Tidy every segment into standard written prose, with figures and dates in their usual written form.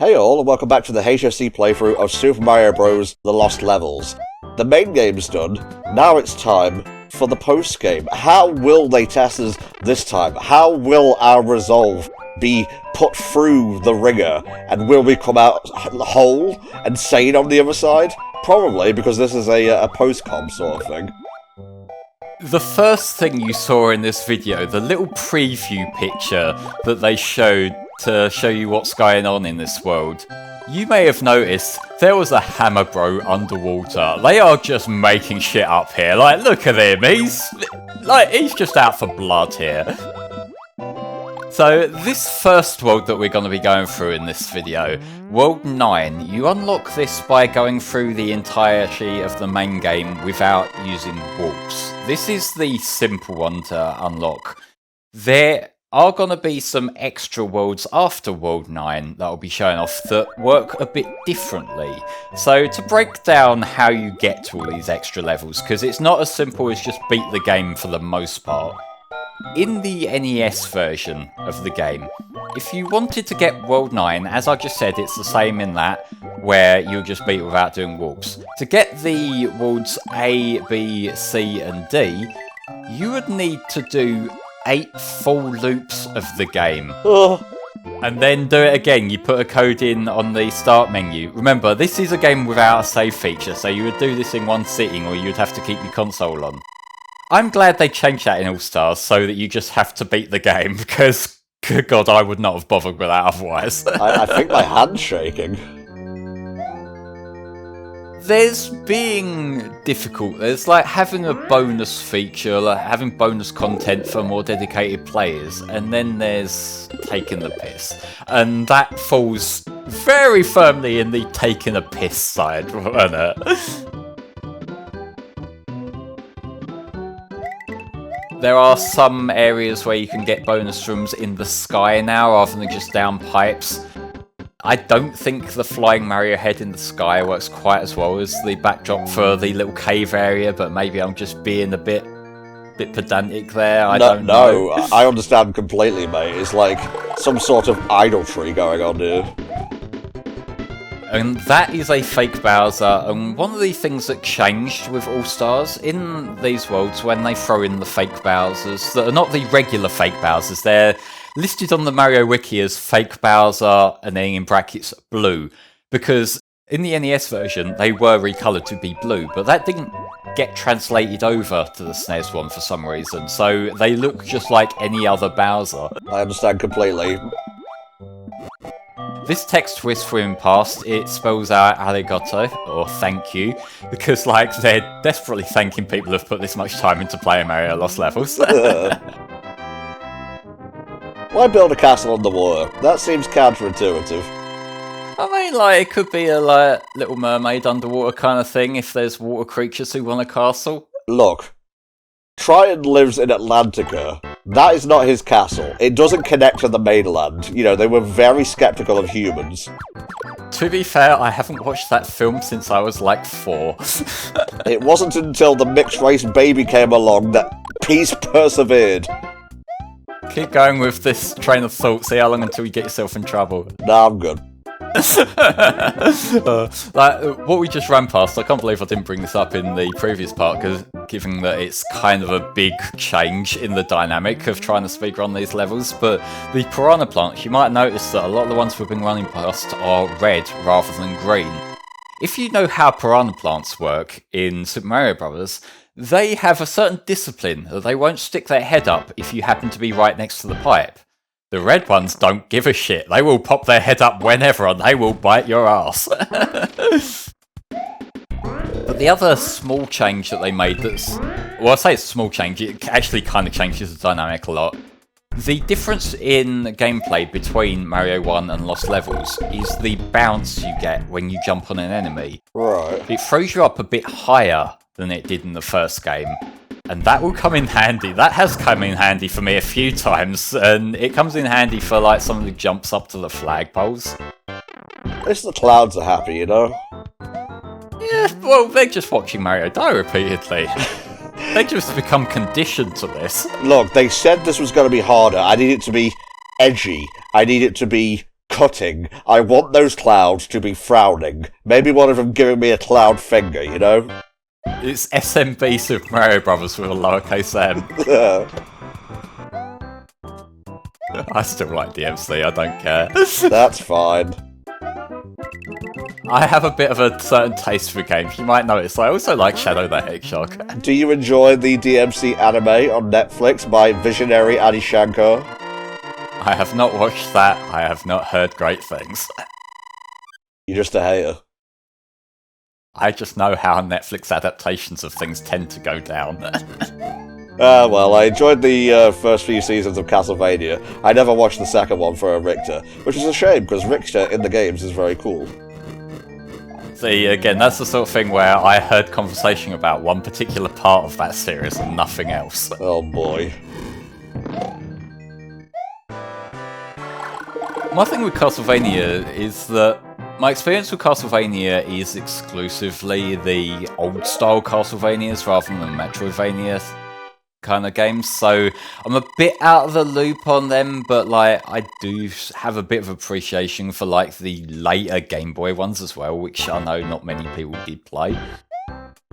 Hey all, and welcome back to the HSC playthrough of Super Mario Bros. The Lost Levels. The main game's done, now it's time for the post-game. How will they test us this time? How will our resolve be put through the ringer? And will we come out whole and sane on the other side? Probably, because this is a post-com sort of thing. The first thing you saw in this video, the little preview picture that they showed to show you what's going on in this world, you may have noticed there was a Hammer Bro underwater. They are just making shit up here. Like, look at him. He's just out for blood here. So this first world that we're going to be going through in this video, World 9, you unlock this by going through the entirety of the main game without using warps. This is the simple one to unlock. There are going to be some extra worlds after World 9 that will be showing off that work a bit differently. So to break down how you get to all these extra levels, because it's not as simple as just beat the game for the most part. In the NES version of the game, if you wanted to get World 9, as I just said, it's the same in that, where you'll just beat without doing warps. To get the worlds A, B, C and D, you would need to do 8 full loops of the game. And then do it again. You put a code in on the start menu. Remember, this is a game without a save feature, so you would do this in one sitting or you'd have to keep your console on. I'm glad they changed that in All-Stars so that you just have to beat the game, because, good God, I would not have bothered with that otherwise. I think my hand's shaking. There's being difficult. There's like having a bonus feature, like having bonus content for more dedicated players, and then there's taking the piss. And that falls very firmly in the taking a piss side, wasn't it? There are some areas where you can get bonus rooms in the sky now rather than just down pipes. I don't think the flying Mario head in the sky works quite as well as the backdrop for the little cave area, but maybe I'm just being a bit pedantic there. I don't know. I understand completely, mate. It's like some sort of idolatry going on here. And that is a fake Bowser, and one of the things that changed with All-Stars in these worlds when they throw in the fake Bowsers that are not the regular fake Bowsers, they're listed on the Mario Wiki as fake Bowser and then in brackets blue, because in the NES version they were recoloured to be blue, but that didn't get translated over to the SNES one for some reason, so they look just like any other Bowser. I understand completely. This text we're swimming past, it spells out arigato, or thank you, because like they're desperately thanking people who've put this much time into playing Mario Lost Levels. Why build a castle underwater? That seems counterintuitive. I mean, like, it could be a like, Little Mermaid underwater kind of thing if there's water creatures who want a castle. Look, Triton lives in Atlantica. That is not his castle. It doesn't connect to the mainland. You know, they were very skeptical of humans. To be fair, I haven't watched that film since I was like 4. It wasn't until the mixed race baby came along that peace persevered. Keep going with this train of thought, see how long until you get yourself in trouble. Nah, I'm good. Like what we just ran past, I can't believe I didn't bring this up in the previous part, because given that it's kind of a big change in the dynamic of trying to speedrun these levels, but the piranha plants, you might notice that a lot of the ones we've been running past are red rather than green. If you know how piranha plants work in Super Mario Bros., they have a certain discipline that they won't stick their head up if you happen to be right next to the pipe. The red ones don't give a shit. They will pop their head up whenever and they will bite your ass. But the other small change that they made that's... Well, I say it's a small change, it actually kind of changes the dynamic a lot. The difference in gameplay between Mario 1 and Lost Levels is the bounce you get when you jump on an enemy. Right. It throws you up a bit higher than it did in the first game. And that will come in handy. That has come in handy for me a few times, and it comes in handy for like someone who jumps up to the flagpoles. At least the clouds are happy, you know? Yeah, well, they're just watching Mario die repeatedly. They just become conditioned to this. Look, they said this was going to be harder. I need it to be edgy. I need it to be cutting. I want those clouds to be frowning. Maybe one of them giving me a cloud finger, you know? It's SMB Super Mario Brothers with a lowercase m. I still like DMC, I don't care. That's fine. I have a bit of a certain taste for games. You might notice I also like Shadow the Hedgehog. Do you enjoy the DMC anime on Netflix by visionary Adi Shankar? I have not watched that. I have not heard great things. You're just a hater. I just know how Netflix adaptations of things tend to go down. Well, I enjoyed the first few seasons of Castlevania. I never watched the second one for Richter, which is a shame, because Richter in the games is very cool. See, again, that's the sort of thing where I heard conversation about one particular part of that series and nothing else. Oh boy. My thing with Castlevania is that my experience with Castlevania is exclusively the old-style Castlevanias rather than the Metroidvania kind of games, so I'm a bit out of the loop on them, but like I do have a bit of appreciation for like the later Game Boy ones as well, which I know not many people did play.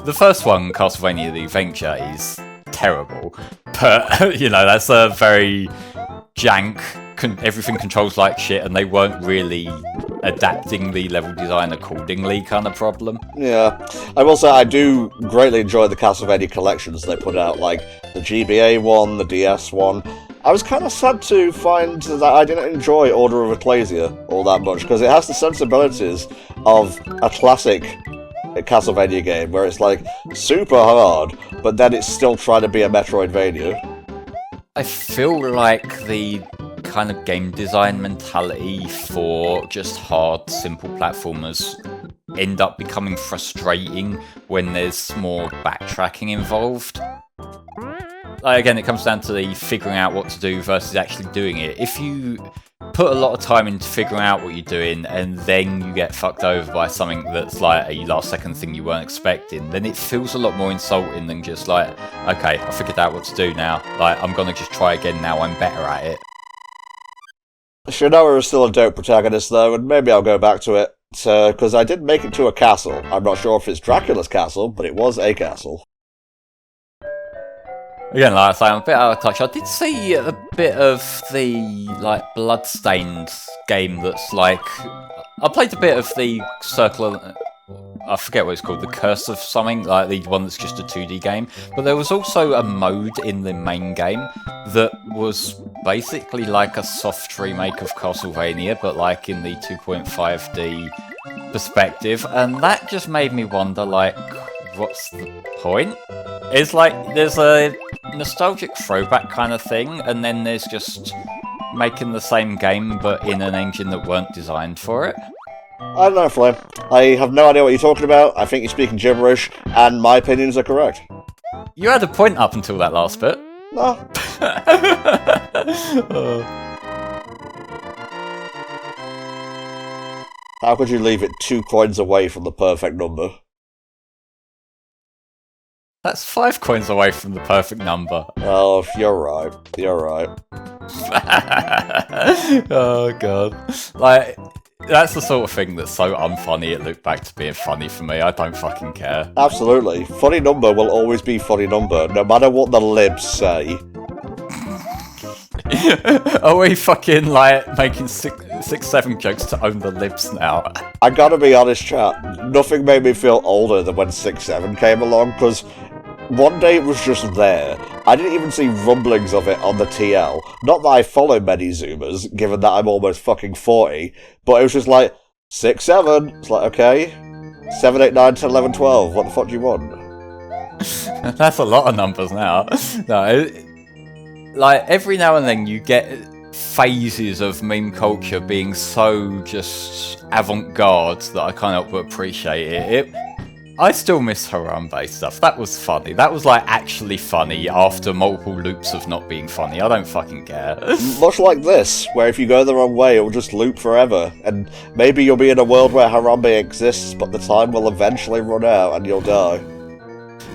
The first one, Castlevania The Adventure, is terrible, but you know, that's a very jank, everything controls like shit, and they weren't really adapting the level design accordingly kind of problem. Yeah. I will say I do greatly enjoy the Castlevania collections they put out, like the GBA one, the DS one. I was kind of sad to find that I didn't enjoy Order of Ecclesia all that much, because it has the sensibilities of a classic Castlevania game, where it's like super hard, but then it's still trying to be a Metroidvania. I feel like the kind of game design mentality for just hard, simple platformers end up becoming frustrating when there's more backtracking involved. Like, again, it comes down to the figuring out what to do versus actually doing it. If you put a lot of time into figuring out what you're doing and then you get fucked over by something that's like a last second thing you weren't expecting, then it feels a lot more insulting than just like, okay, I figured out what to do now, like I'm gonna just try again now I'm better at it. Shinoa is still a dope protagonist though, and maybe I'll go back to it, because I did make it to a castle. I'm not sure if it's Dracula's castle, but it was a castle. Again, like I say, I'm a bit out of touch. I did see a bit of the, like, Bloodstained game that's like... I played a bit of the Circle of... I forget what it's called, the Curse of something, like the one that's just a 2D game. But there was also a mode in the main game that was basically like a soft remake of Castlevania, but like in the 2.5D perspective. And that just made me wonder, like, what's the point? It's like, there's a nostalgic throwback kind of thing, and then there's just making the same game but in an engine that weren't designed for it. I don't know, Flame. I have no idea what you're talking about. I think you're speaking gibberish, and my opinions are correct. You had a point up until that last bit. No. How could you leave it 2 coins away from the perfect number? That's 5 coins away from the perfect number. Oh, you're right. You're right. Oh, God. Like, that's the sort of thing that's so unfunny it looked back to being funny for me. I don't fucking care. Absolutely. Funny number will always be funny number, no matter what the libs say. Are we fucking, like, making 6-7 jokes to own the libs now? I gotta be honest, chat. Nothing made me feel older than when 6-7 came along, because one day it was just there. I didn't even see rumblings of it on the TL. Not that I follow many Zoomers, given that I'm almost fucking 40, but it was just like, 6-7. It's like, okay. 7, 8, 9, 10, 11, 12. What the fuck do you want? That's a lot of numbers now. No, like, every now and then you get phases of meme culture being so just avant-garde that I can't help but appreciate it. I still miss Harambe stuff. That was funny. That was, like, actually funny after multiple loops of not being funny. I don't fucking care. Much like this, where if you go the wrong way, it will just loop forever. And maybe you'll be in a world where Harambe exists, but the time will eventually run out and you'll die.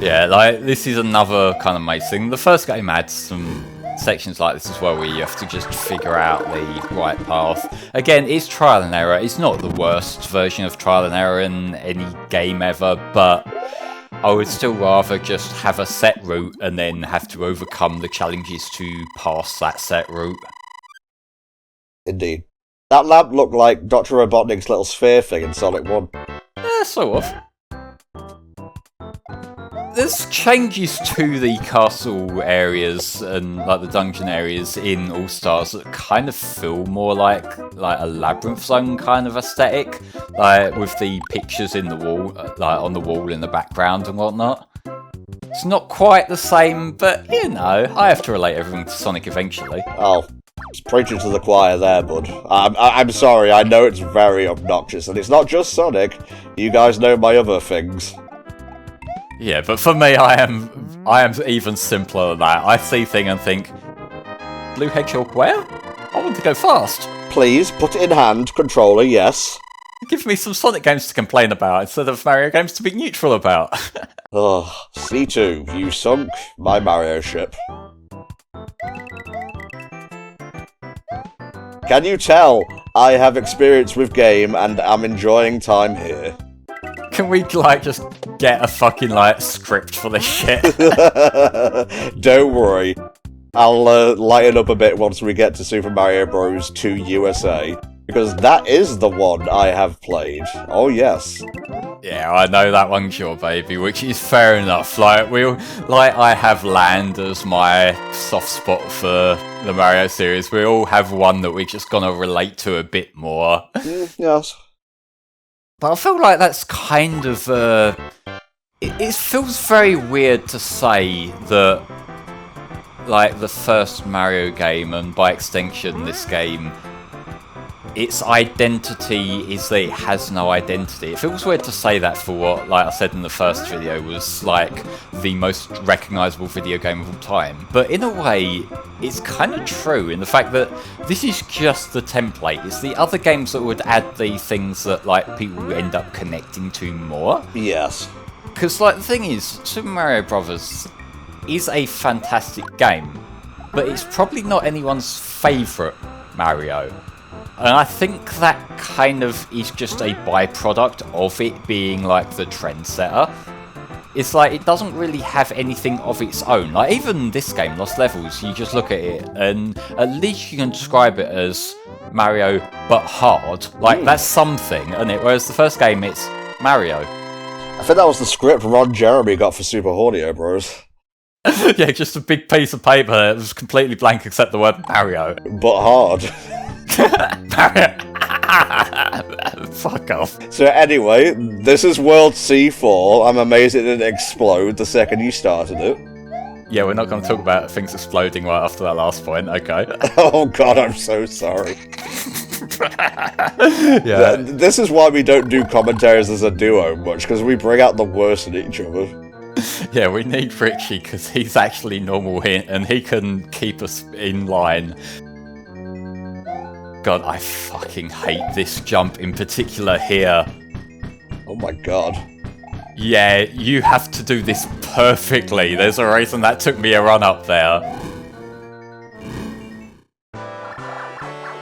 Yeah, like, this is another kind of maze thing. The first game had some sections like this as well where you have to just figure out the right path. Again, it's trial and error. It's not the worst version of trial and error in any game ever, but I would still rather just have a set route and then have to overcome the challenges to pass that set route. Indeed. That lamp looked like Dr. Robotnik's little sphere thing in Sonic 1. Sort of. There's changes to the castle areas and like the dungeon areas in All Stars that kind of feel more like a labyrinth zone kind of aesthetic, like with the pictures in the wall, like on the wall in the background and whatnot. It's not quite the same, but you know, I have to relate everything to Sonic eventually. Oh, it's preaching to the choir there, bud. I'm sorry, I know it's very obnoxious, and it's not just Sonic. You guys know my other things. Yeah, but for me, I am even simpler than that. I see thing and think, Blue Hedgehog where? I want to go fast. Please, put it in hand, controller, yes. Give me some Sonic games to complain about instead of Mario games to be neutral about. Ugh, C2, you sunk my Mario ship. Can you tell I have experience with game and am enjoying time here? Can we, like, just get a fucking, like, script for this shit? Don't worry. I'll lighten up a bit once we get to Super Mario Bros. 2 USA, because that is the one I have played. Oh, yes. Yeah, I know that one's your baby, which is fair enough. Like, I have Land as my soft spot for the Mario series. We all have one that we're just gonna relate to a bit more. Yes. But I feel like that's kind of, it feels very weird to say that, like, the first Mario game, and by extension this game, its identity is that it has no identity. It feels weird to say that for what, like I said in the first video, was, like, the most recognisable video game of all time. But in a way, it's kind of true in the fact that this is just the template. It's the other games that would add the things that, like, people end up connecting to more. Yes. Because, like, the thing is, Super Mario Bros. Is a fantastic game, but it's probably not anyone's favourite Mario. And I think that kind of is just a byproduct of it being, like, the trendsetter. It's like, it doesn't really have anything of its own. Like, even this game, Lost Levels, you just look at it, and at least you can describe it as Mario, but hard. Like, that's something, isn't it? Whereas the first game, it's Mario. I think that was the script Ron Jeremy got for Super Audio Bros. Yeah, just a big piece of paper that was completely blank except the word Mario. But hard. Fuck off. So anyway, this is World C4. I'm amazed it didn't explode the second you started it. Yeah, we're not going to talk about things exploding right after that last point, okay? Oh god, I'm so sorry. Yeah. This is why we don't do commentaries as a duo much, because we bring out the worst in each other. Yeah, we need Richie, because he's actually normal here, and he can keep us in line. God, I fucking hate this jump in particular here. Oh my god. Yeah, you have to do this perfectly. There's a reason that took me a run up there.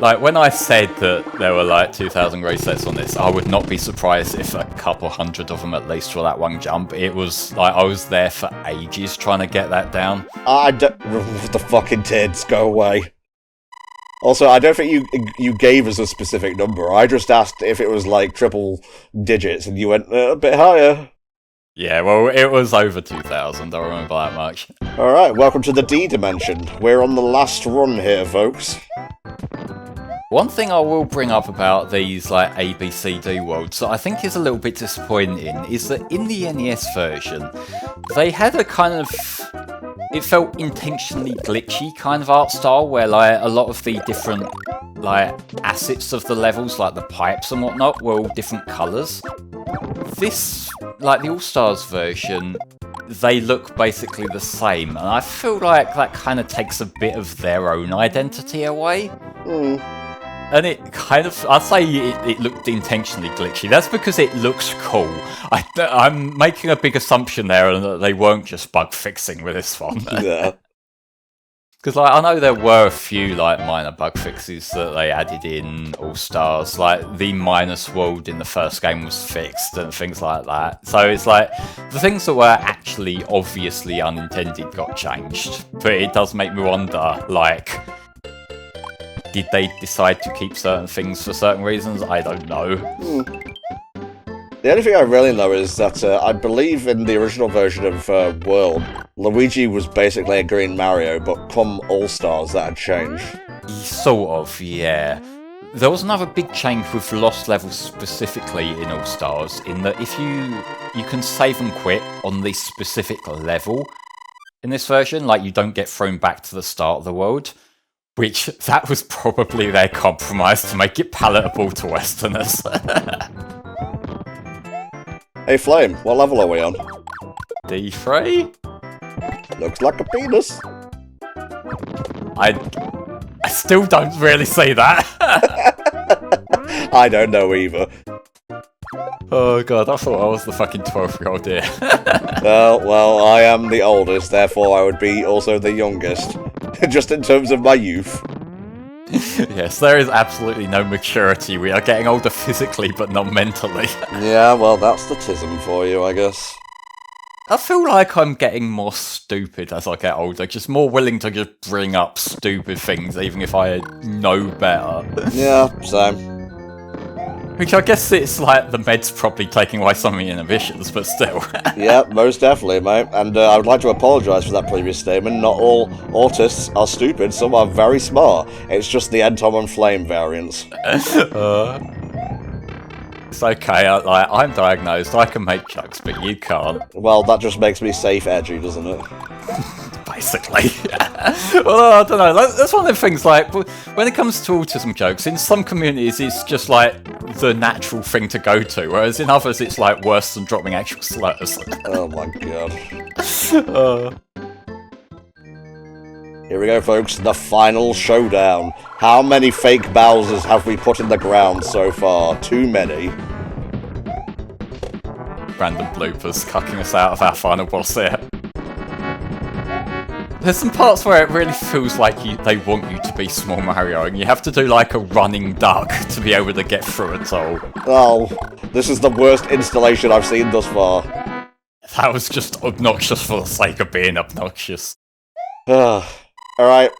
Like, when I said that there were like 2,000 resets on this, I would not be surprised if a couple hundred of them at least for that one jump. It was like, I was there for ages trying to get that down. The fucking tids, go away. Also, I don't think you gave us a specific number. I just asked if it was like triple digits, and you went a bit higher. Yeah, well, it was over 2,000, I remember that much. Alright, welcome to the D dimension. We're on the last run here, folks. One thing I will bring up about these, like, ABCD worlds that I think is a little bit disappointing is that in the NES version, they had a kind of... It felt intentionally glitchy kind of art style, where, like, a lot of the different, like, assets of the levels, like the pipes and whatnot, were all different colours. This, like, the All-Stars version, they look basically the same, and I feel like that kind of takes a bit of their own identity away. And it kind of, I'd say it looked intentionally glitchy. That's because it looks cool. I'm making a big assumption there that they weren't just bug fixing with this one. Yeah. Because I know there were a few minor bug fixes that they added in All Stars, like the minus world in the first game was fixed and things like that. So it's like the things that were actually obviously unintended got changed, but it does make me wonder, did they decide to keep certain things for certain reasons? I don't know. The only thing I really know is that I believe in the original version of World, Luigi was basically a green Mario, but come All-Stars that had changed. Sort of, yeah. There was another big change with Lost Levels specifically in All-Stars, in that if you can save and quit on this specific level in this version, you don't get thrown back to the start of the world, which that was probably their compromise to make it palatable to Westerners. Hey Flame, what level are we on? D3? Looks like a penis. I still don't really see that. I don't know either. Oh god, I thought I was the fucking 12-year-old here. Well, I am the oldest, therefore I would be also the youngest. Just in terms of my youth. Yes, there is absolutely no maturity. We are getting older physically, but not mentally. Yeah, well, that's the tism for you, I guess. I feel like I'm getting more stupid as I get older, just more willing to just bring up stupid things, even if I know better. Yeah, same. Which I guess it's the meds probably taking away some of the inhibitions, but still. Yeah, most definitely, mate. And I would like to apologise for that previous statement. Not all autists are stupid, some are very smart. It's just the Anton and Flame variants. It's okay, I'm diagnosed, I can make jokes, but you can't. Well, that just makes me safe edgy, doesn't it? Basically. Well, I don't know, that's one of the things, when it comes to autism jokes, in some communities it's just the natural thing to go to, whereas in others it's worse than dropping actual slurs. Oh my god. Here we go, folks, the final showdown. How many fake Bowsers have we put in the ground so far? Too many. Random bloopers cucking us out of our final boss here. There's some parts where it really feels like they want you to be Small Mario, and you have to do a running duck to be able to get through it all. Oh, this is the worst installation I've seen thus far. That was just obnoxious for the sake of being obnoxious. Alright,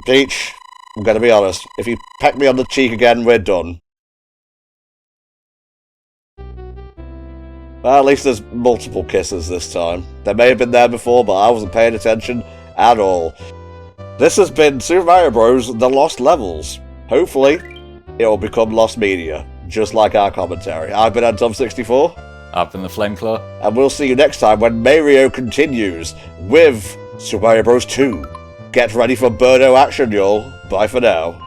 Peach, I'm gonna be honest. If you peck me on the cheek again, we're done. Well, at least there's multiple kisses this time. They may have been there before, but I wasn't paying attention at all. This has been Super Mario Bros. The Lost Levels. Hopefully, it will become Lost Media, just like our commentary. I've been Antom64. I've been the Flameclaw. And we'll see you next time when Mario continues with Super Mario Bros. 2. Get ready for Birdo action, y'all. Bye for now.